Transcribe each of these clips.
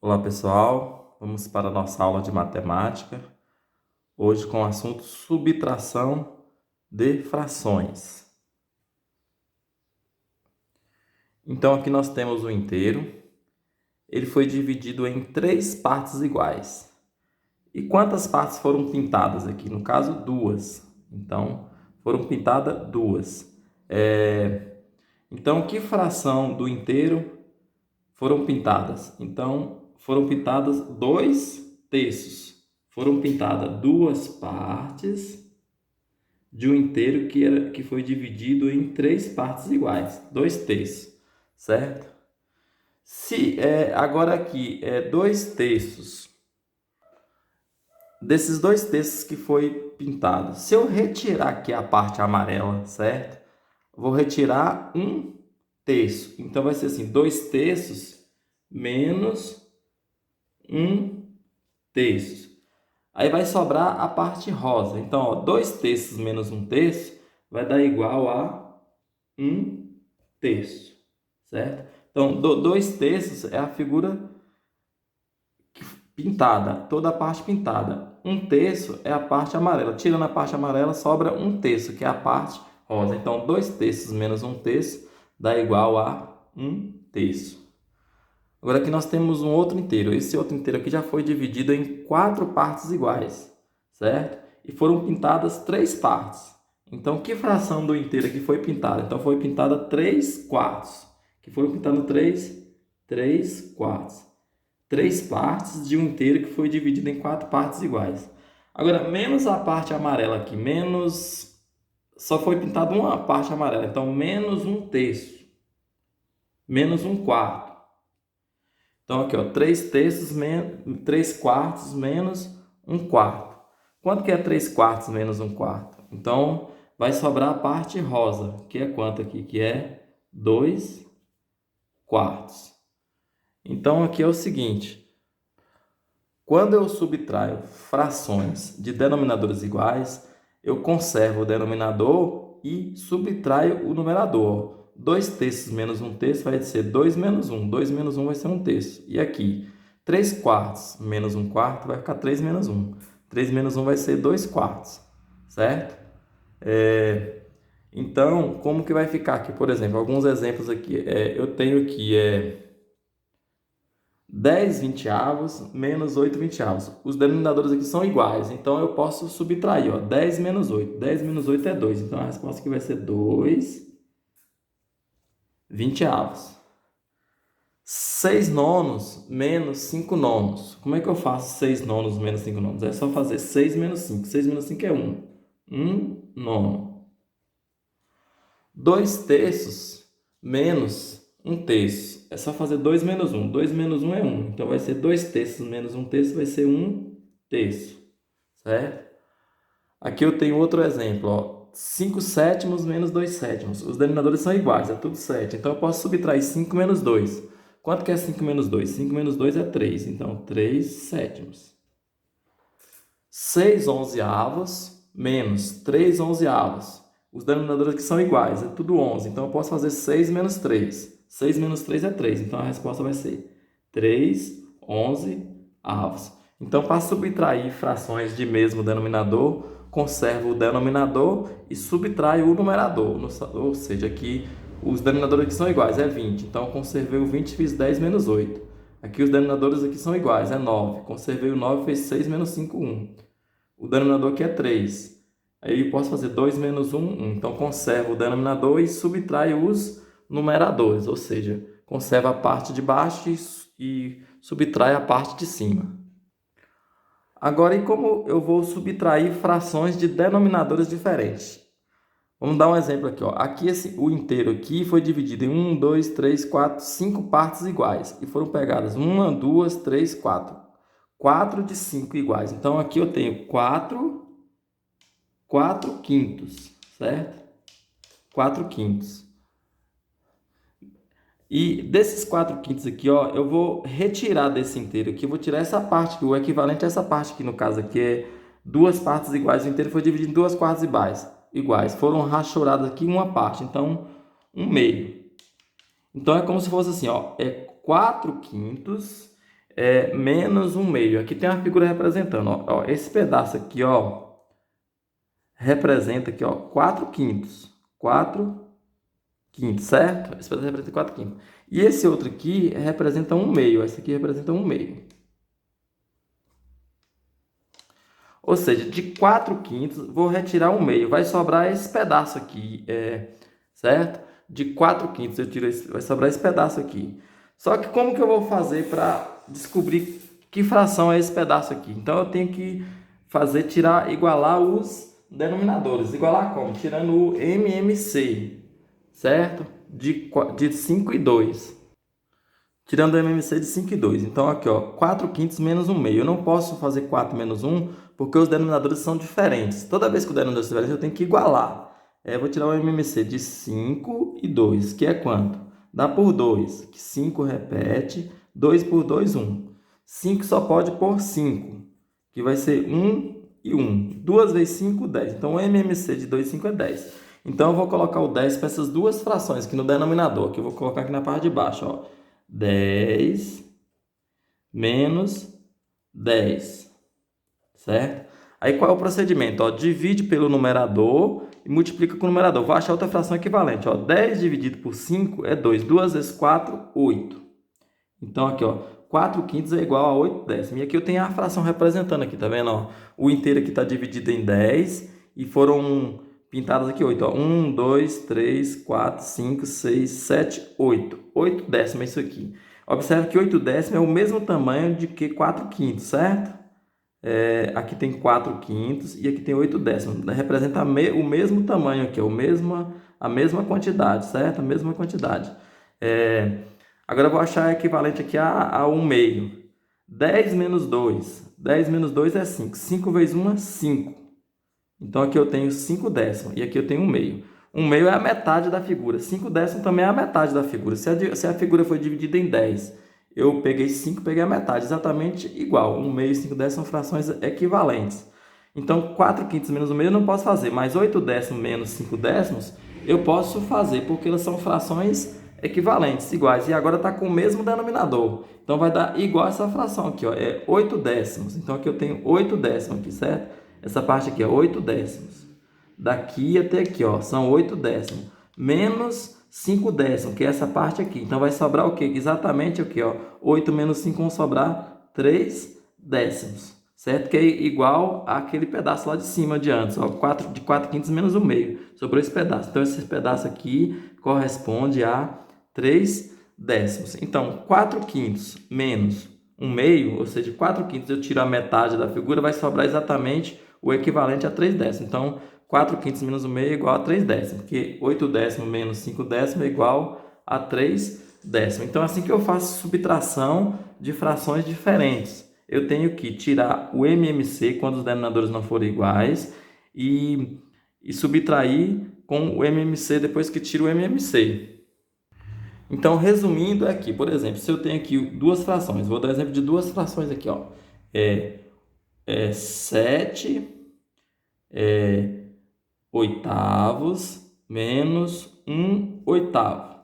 Olá pessoal, vamos para a nossa aula de matemática, hoje com o assunto subtração de frações. Então aqui nós temos o inteiro, ele foi dividido em 3 partes iguais. E quantas partes foram pintadas aqui? No caso, 2. Então, foram pintadas 2. Então, que fração do inteiro foram pintadas? Então, foram pintadas 2/3. Foram pintadas 2 partes de um inteiro que foi dividido em 3 partes iguais, 2/3, certo? Agora aqui, 2/3 desses 2/3 que foi pintado. Se eu retirar aqui a parte amarela, certo? Vou retirar 1/3. Então, vai ser assim, 2/3 menos 1/3. Aí vai sobrar a parte rosa. Então, ó, 2/3 menos 1/3 vai dar igual a 1/3, certo? Então, 2/3 é a figura pintada, toda a parte pintada. 1/3 é a parte amarela. Tirando a parte amarela, sobra 1/3, que é a parte rosa. Então, 2/3 menos 1/3 dá igual a 1/3. Agora aqui nós temos um outro inteiro. Esse outro inteiro aqui já foi dividido em 4 partes iguais, certo? E foram pintadas 3 partes. Então, que fração do inteiro aqui foi pintada? Então, foi pintada 3/4. Que foram pintadas 3/4. 3 partes de um inteiro que foi dividido em 4 partes iguais. Agora, menos a parte amarela aqui, só foi pintada uma parte amarela, então menos 1/3, menos 1/4. Então, aqui, ó, 3/4 menos 1/4. Quanto que é 3/4 menos 1/4? Então, vai sobrar a parte rosa, que é quanto aqui? Que é 2/4. Então, aqui é o seguinte. Quando eu subtraio frações de denominadores iguais, eu conservo o denominador e subtraio o numerador. 2/3 menos 1/3 vai ser 2 menos 1. 2 menos 1 vai ser 1/3. E aqui, 3/4 menos 1/4 vai ficar 3 menos 1. 3 menos 1 vai ser 2/4, certo? Então, como que vai ficar aqui? Por exemplo, alguns exemplos aqui. Eu tenho aqui 10/20 menos 8/20. Os denominadores aqui são iguais, então eu posso subtrair, ó, 10 menos 8. 10 menos 8 é 2, então a resposta aqui vai ser 2/20. 6 nonos menos 5 nonos. Como é que eu faço 6 nonos menos 5 nonos? É só fazer 6 menos 5. 6 menos 5 é 1. 1 nono. 2/3 menos 1/3. É só fazer 2 menos 1. 2 menos 1 é 1. Então, vai ser 2/3 menos 1/3 vai ser 1/3. Certo? Aqui eu tenho outro exemplo. Ó. 5/7 menos 2/7. Os denominadores são iguais, é tudo 7. Então, eu posso subtrair 5 menos 2. Quanto que é 5 menos 2? 5 menos 2 é 3. Então, 3/7. 6/11 menos 3/11. Os denominadores aqui são iguais, é tudo 11. Então, eu posso fazer 6 menos 3. 6 menos 3 é 3. Então, a resposta vai ser 3/11. Então, para subtrair frações de mesmo denominador, conservo o denominador e subtraio o numerador. Ou seja, aqui os denominadores aqui são iguais, é 20. Então, eu conservei o 20 e fiz 10 menos 8. Aqui os denominadores aqui são iguais, é 9. Conservei o 9 e fiz 6 menos 5, 1. O denominador aqui é 3. Aí eu posso fazer 2 menos 1, 1. Então, conservo o denominador e subtraio os numeradores. Ou seja, conservo a parte de baixo e subtrai a parte de cima. Agora, e como eu vou subtrair frações de denominadores diferentes? Vamos dar um exemplo aqui. Ó. Aqui o inteiro aqui foi dividido em 1, 2, 3, 4, 5 partes iguais. E foram pegadas 1, 2, 3, 4. 4 de 5 iguais. Então, aqui eu tenho 4 quintos, certo? 4 quintos. E desses 4 quintos aqui, ó, eu vou retirar desse inteiro aqui, eu vou tirar essa parte, que o equivalente a essa parte aqui, no caso aqui, é 2 partes iguais. O inteiro foi dividido em 2 partes iguais. Foram rachoradas aqui uma parte, então 1/2. Então, é como se fosse assim, ó, 4 quintos menos 1 meio. Aqui tem uma figura representando, ó, esse pedaço aqui, ó, representa aqui, ó, 4 quintos. 4 quintos, certo? Esse pedaço representa 4 quintos. E esse outro aqui representa 1 meio. Esse aqui representa 1 meio. Ou seja, de 4 quintos, vou retirar 1 meio. Vai sobrar esse pedaço aqui, certo? De 4 quintos, vai sobrar esse pedaço aqui. Só que como que eu vou fazer para descobrir que fração é esse pedaço aqui? Então, eu tenho que igualar os denominadores. Igualar como? Tirando o MMC, certo? De 5 e 2. Tirando o MMC de 5 e 2. Então, aqui, ó, 4 quintos menos 1 meio. Eu não posso fazer 4 menos 1, porque os denominadores são diferentes. Toda vez que o denominador é diferente, eu tenho que igualar. Eu vou tirar o MMC de 5 e 2, que é quanto? Dá por 2, que 5 repete. 2 por 2, 1. 5 só pode por 5, que vai ser 1 e 1. 2 vezes 5, 10. Então, o MMC de 2 e 5 é 10. Então, eu vou colocar o 10 para essas duas frações aqui no denominador, que eu vou colocar aqui na parte de baixo, ó. 10 menos 10, certo? Aí qual é o procedimento? Ó, divide pelo numerador e multiplica com o numerador. Vou achar outra fração equivalente. Ó, 10 dividido por 5 é 2. 2 vezes 4, 8. Então aqui, ó, 4 quintos é igual a 8 décimos. E aqui eu tenho a fração representando aqui, tá vendo? Ó, o inteiro aqui está dividido em 10 e foram pintadas aqui 8. Ó. 1, 2, 3, 4, 5, 6, 7, 8. 8 décimos é isso aqui. Observe que 8 décimos é o mesmo tamanho de que 4 quintos, certo? Aqui tem 4 quintos e aqui tem 8 décimos. Representa o mesmo tamanho aqui, a mesma quantidade, certo? A mesma quantidade. Agora eu vou achar equivalente aqui a 1 meio. 10 menos 2. 10 menos 2 é 5. 5 vezes 1 é 5. Então, aqui eu tenho 5 décimos e aqui eu tenho 1 meio. 1 meio é a metade da figura. 5 décimos também é a metade da figura. Se a figura foi dividida em 10, eu peguei 5, peguei a metade. Exatamente igual. 1 meio e 5 décimos são frações equivalentes. Então, 4 quintos menos 1 meio eu não posso fazer. Mas 8 décimos menos 5 décimos eu posso fazer, porque elas são frações equivalentes, iguais. E agora está com o mesmo denominador. Então, vai dar igual essa fração aqui, ó. É 8 décimos. Então, aqui eu tenho 8 décimos aqui, certo? Essa parte aqui é 8 décimos. Daqui até aqui, ó, são 8 décimos. Menos 5 décimos, que é essa parte aqui. Então, vai sobrar o quê? Exatamente aqui, ó. 8 menos 5 vão sobrar 3 décimos. Certo? Que é igual àquele pedaço lá de cima de antes. Ó, de 4 quintos menos 1 meio. Sobrou esse pedaço. Então, esse pedaço aqui corresponde a 3 décimos. Então, 4 quintos menos 1 meio, ou seja, 4 quintos eu tiro a metade da figura, vai sobrar exatamente o equivalente a 3 décimos. Então, 4 quintos menos 1 meio é igual a 3 décimos, porque 8 décimos menos 5 décimos é igual a 3 décimos. Então, assim que eu faço subtração de frações diferentes, eu tenho que tirar o MMC quando os denominadores não forem iguais e subtrair com o MMC depois que tiro o MMC. Então, resumindo aqui, por exemplo, se eu tenho aqui duas frações, vou dar exemplo de duas frações aqui, ó. 7 oitavos menos 1 oitavo.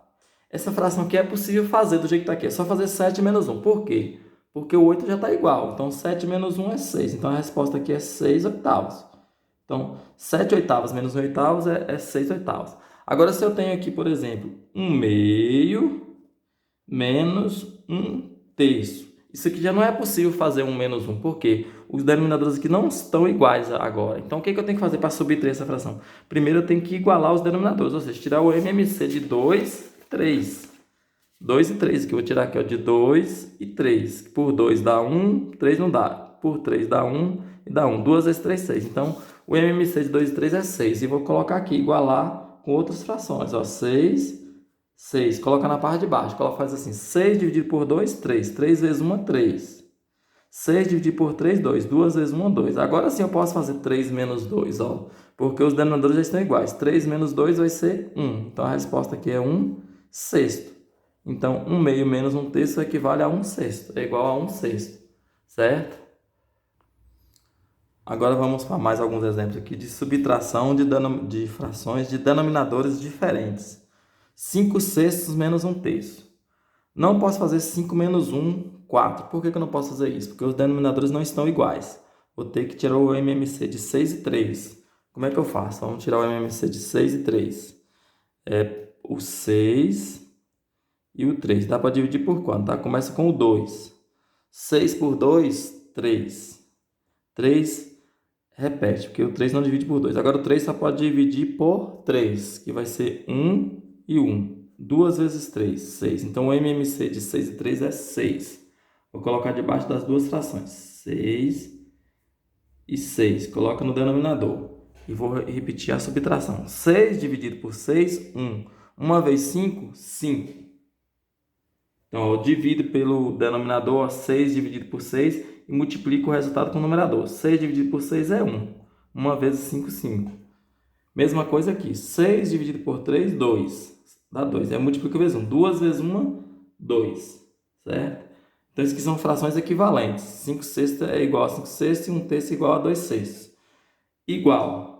Essa fração aqui é possível fazer do jeito que está aqui. É só fazer 7 menos 1. Por quê? Porque o 8 já está igual. Então, 7 menos 1 é 6. Então, a resposta aqui é 6 oitavos. Então, 7 oitavos menos 1 oitavos é 6 oitavos. Agora, se eu tenho aqui, por exemplo, 1 meio menos 1 terço. Isso aqui já não é possível fazer 1 menos 1, porque os denominadores aqui não estão iguais agora. Então, o que eu tenho que fazer para subtrair essa fração? Primeiro, eu tenho que igualar os denominadores, ou seja, tirar o MMC de 2 e 3. 2 e 3, que eu vou tirar aqui, ó, de 2 e 3. Por 2 dá 1, 3 não dá. Por 3 dá 1 e dá 1. 2 vezes 3, 6. Então, o MMC de 2 e 3 é 6. E vou colocar aqui, igualar com outras frações. Ó, 6, 6. Coloca na parte de baixo. Faz assim, 6 dividido por 2, 3. 3 vezes 1, 3. 6 dividido por 3, 2. 2 vezes 1, 2. Agora sim eu posso fazer 3 menos 2, ó. Porque os denominadores já estão iguais. 3 menos 2 vai ser 1. Então, a resposta aqui é 1 sexto. Então, 1 meio menos 1 terço equivale a 1 sexto. É igual a 1 sexto. Certo? Agora vamos para mais alguns exemplos aqui de subtração de frações de denominadores diferentes. 5 sextos menos 1 terço. Não posso fazer 5 menos 1 4. Por que eu não posso fazer isso? Porque os denominadores não estão iguais. Vou ter que tirar o MMC de 6 e 3. Como é que eu faço? Vamos tirar o MMC de 6 e 3. É o 6 e o 3. Dá para dividir por quanto? Tá? Começa com o 2. 6 por 2, 3. 3 repete, porque o 3 não divide por 2. Agora o 3 só pode dividir por 3, que vai ser 1 e 1. 2 vezes 3, 6. Então o MMC de 6 e 3 é 6. Vou colocar debaixo das duas frações. 6 e 6. Coloca no denominador. E vou repetir a subtração. 6 dividido por 6, 1. 1 vezes 5, 5. Então, eu divido pelo denominador 6 dividido por 6 e multiplico o resultado com o numerador. 6 dividido por 6 é 1. 1 vezes 5, 5. Mesma coisa aqui. 6 dividido por 3, 2. Dá 2. Eu multiplico vezes 1. 2 vezes 1, 2. Certo? Então, isso aqui são frações equivalentes. 5 sextos é igual a 5 sextos e 1 terço é igual a 2 sextos. Igual.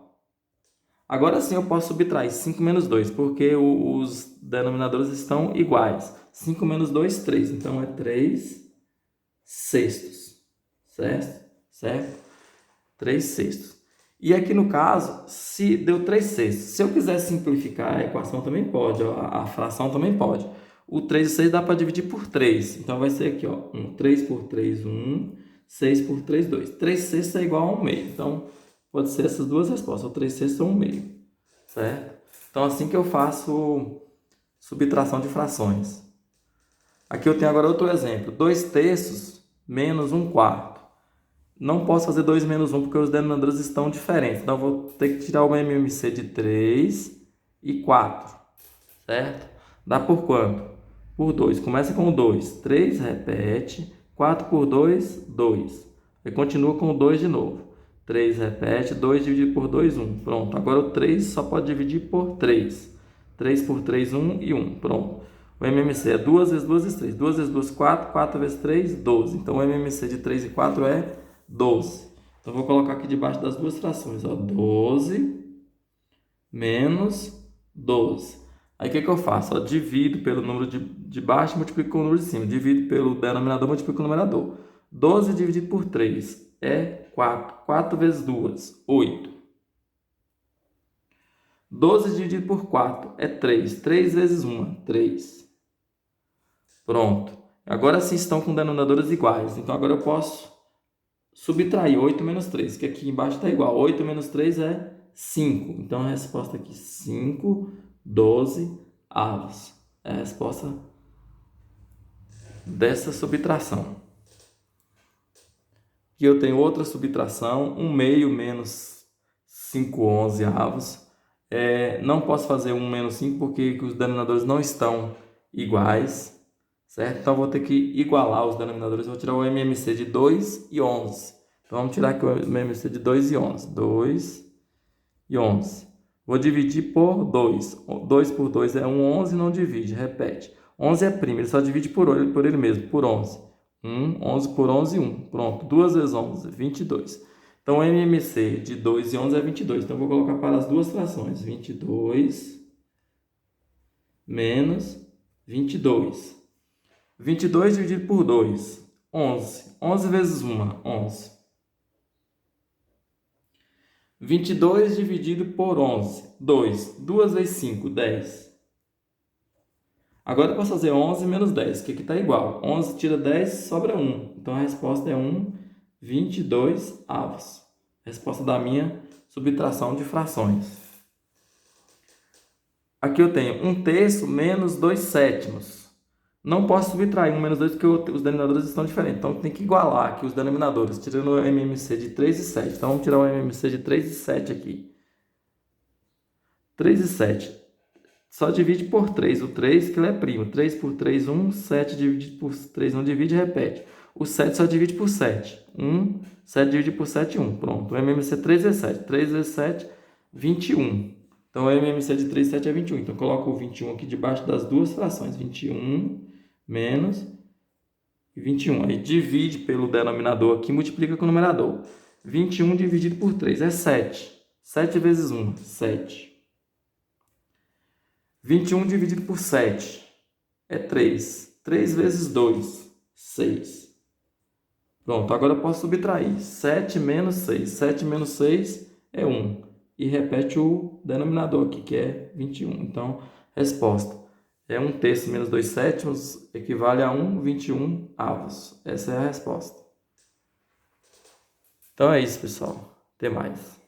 Agora sim eu posso subtrair 5 menos 2, porque os denominadores estão iguais. 5 menos 2, 3. Então, é 3 sextos. Certo? 3 sextos. E aqui no caso, se deu 3 sextos. Se eu quiser simplificar, a equação também pode, ó, a fração também pode. O 3 e 6 dá para dividir por 3. Então, vai ser aqui, ó, 3 por 3, 1. 6 por 3, 2. 3 sextos é igual a 1 meio. Então, pode ser essas duas respostas. O 3 sextos ou 1 meio. Certo? Então, assim que eu faço subtração de frações. Aqui eu tenho agora outro exemplo. 2 terços menos 1 quarto. Não posso fazer 2 menos 1 porque os denominadores estão diferentes. Então, eu vou ter que tirar o MMC de 3 e 4. Certo? Dá por quanto? Por 2. Começa com 2. 3 repete. 4 por 2, 2. E continua com o 2 de novo. 3 repete. 2 dividido por 2, 1. Pronto. Agora o 3 só pode dividir por 3. 3 por 3, 1 e 1. Pronto. O MMC é 2 vezes 2 vezes 3. 2 vezes 2, 4. 4 vezes 3, 12. Então, o MMC de 3 e 4 é 12. Então, vou colocar aqui debaixo das duas frações. Ó, 12 menos 12. Aí, o que eu faço? Ó, divido pelo número de baixo e multiplico com o número de cima. Divido pelo denominador e multiplico com o numerador. 12 dividido por 3 é 4. 4 vezes 2, 8. 12 dividido por 4 é 3. 3 vezes 1, 3. Pronto. Agora sim estão com denominadores iguais. Então, agora eu posso subtrair 8 menos 3, que aqui embaixo está igual. 8 menos 3 é 5. Então, a resposta aqui, 5, 12 avos. É a resposta dessa subtração. Aqui eu tenho outra subtração, 1 meio menos 5 11 avos. Não posso fazer 1 menos 5 porque os denominadores não estão iguais, certo? Então, vou ter que igualar os denominadores. Vou tirar o MMC de 2 e 11. Então, vamos tirar aqui o MMC de 2 e 11. 2 e 11. Vou dividir por 2. 2 por 2 é 1, 11, não divide, repete. 11 é primo, ele só divide por ele mesmo, por 11. 11 por 11, 1. Pronto, 2 vezes 11, 22. Então, o MMC de 2 e 11 é 22. Então, eu vou colocar para as duas frações. 22 menos 22. 22 dividido por 2, 11. 11 vezes 1, 11. 22 dividido por 11, 2. 2 vezes 5, 10. Agora eu posso fazer 11 menos 10, que aqui está igual. 11 tira 10, sobra 1. Então, a resposta é 1, 22 avos. Resposta da minha subtração de frações. Aqui eu tenho 1 terço menos 2 sétimos. Não posso subtrair 1 menos 2 porque os denominadores estão diferentes. Então, tem que igualar aqui os denominadores, tirando o MMC de 3 e 7. Então, vamos tirar o MMC de 3 e 7 aqui. 3 e 7. Só divide por 3. O 3, que ele é primo. 3 por 3, 1. 7 dividido por 3, não divide, repete. O 7 só divide por 7. 1. 7 divide por 7, 1. Pronto. O MMC 3 vezes 7. 3 vezes 7, 21. Então, o MMC de 3 e 7 é 21. Então, eu coloco o 21 aqui debaixo das duas frações. 21 menos 21. Aí, divide pelo denominador aqui, multiplica com o numerador. 21 dividido por 3 é 7. 7 vezes 1, 7. 21 dividido por 7 é 3. 3 vezes 2, 6. Pronto, agora eu posso subtrair 7 menos 6. 7 menos 6 é 1. E repete o denominador aqui, que é 21. Então, resposta é 1/3 menos 2/7 equivale a 1/21. Essa é a resposta. Então é isso, pessoal. Até mais.